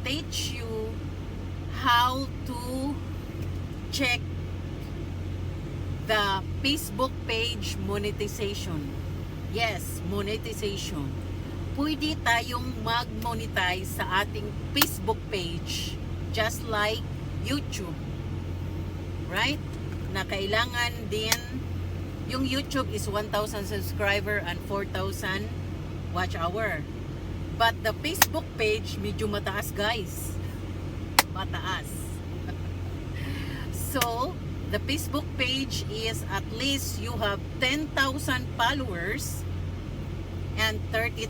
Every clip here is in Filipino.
teach you how to check the Facebook page monetization. Yes, monetization. Pwede tayong mag-monetize sa ating Facebook page just like YouTube. Right? Na kailangan din yung YouTube is 1,000 subscriber and 4,000 watch hour. But the Facebook page medyo mataas, guys. Mataas. So, the Facebook page is at least you have 10,000 followers and 30,000,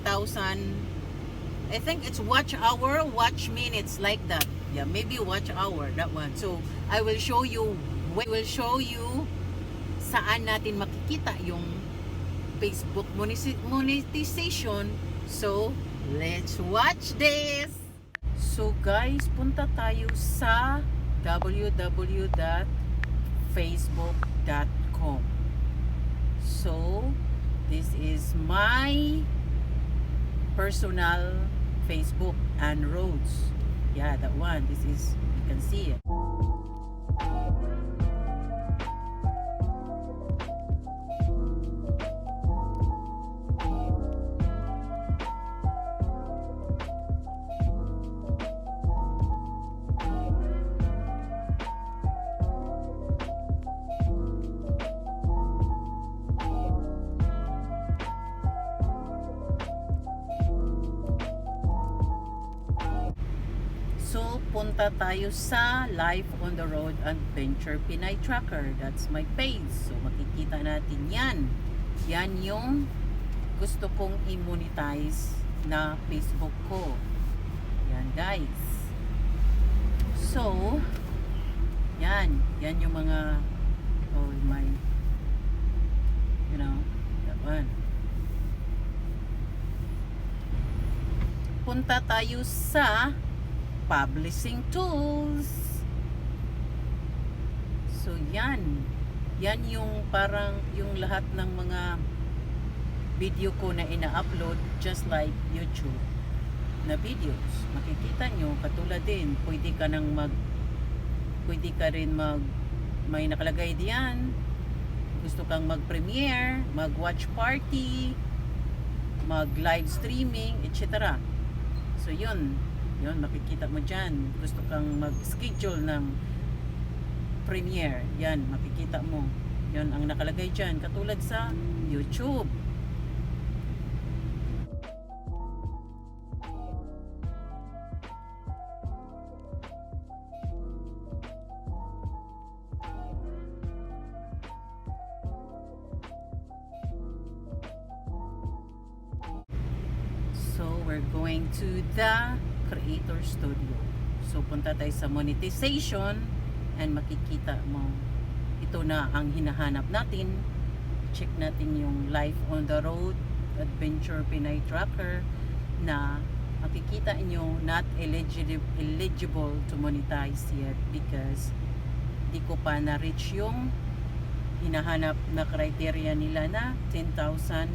I think it's watch hour, watch minutes, like that. Yeah, maybe watch hour, that one. So, I will show you saan natin makikita yung Facebook monetization. So, let's watch this! So guys, punta tayo sa www.facebook.com. So, this is my personal Facebook and roads. Yeah, that one. This is, you can see it. So, punta tayo sa Life on the Road Adventure Pinay Tracker. That's my page. So, makikita natin yan. Yan yung gusto kong i-monetize na Facebook ko. Yan, guys. So, yan. Yan yung mga, oh my, you know, that one. Punta tayo sa publishing tools. So yan yung parang yung lahat ng mga video ko na ina-upload just like YouTube na videos. Makikita nyo, katulad din, pwede ka rin may nakalagay diyan, gusto kang mag-premiere, mag-watch party, mag-live streaming, etc. So yun, makikita mo dyan. Gusto kang mag-schedule ng premiere. Yan, makikita mo. Yan ang nakalagay dyan. Katulad sa YouTube. So, we're going to the Creator Studio. So, punta tayo sa monetization and makikita mo ito na ang hinahanap natin. Check natin yung Life on the Road Adventure Pinay Tracker na makikita nyo not eligible to monetize yet because di ko pa na-reach yung hinahanap na criteria nila na 10,000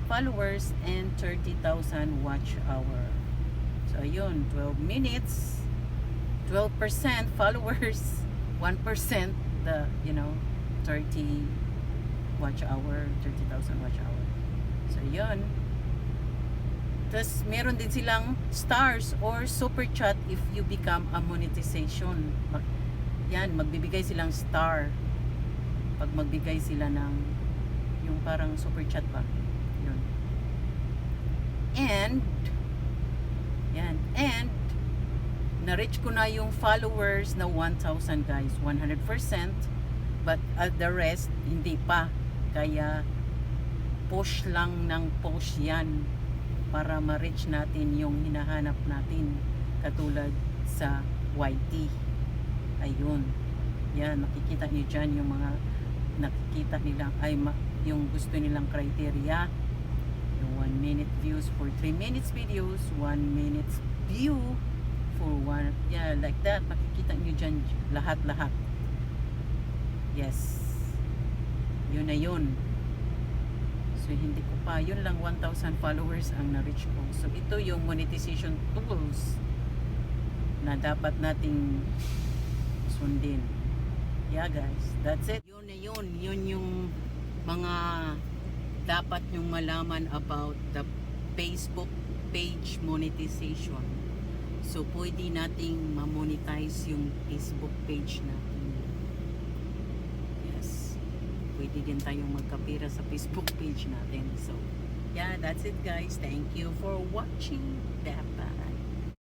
followers and 30,000 watch hour. So, ayun, 12 minutes, 12% followers, 1% the, 30 watch hour, 30,000 watch hour. So, ayun. Tapos, meron din silang stars or super chat if you become a monetization. Yan, magbibigay silang star pag magbigay sila ng yung parang super chat pa. Yun. And na-reach ko na yung followers na 1,000 guys, 100%, but the rest hindi pa, kaya push lang ng push yan para ma-reach natin yung hinahanap natin, katulad sa YT. Ayun, yan, makikita nyo dyan yung mga nakikita nilang, yung gusto nilang criteria. Yung 1 minute views for 3 minutes videos, 1 minute view for 1, yeah, like that. Makikita nyo dyan lahat. Yes, yun na yun. So hindi ko pa, yun lang 1,000 followers ang na-reach ko. So ito yung monetization tools na dapat nating sundin. Yeah guys, that's it. Yun na yun. Yun yung mga dapat nyong malaman about the Facebook page monetization. So pwede nating ma-monetize yung Facebook page natin. Yes. Pwede din tayong magkapira sa Facebook page natin. So yeah, that's it guys. Thank you for watching the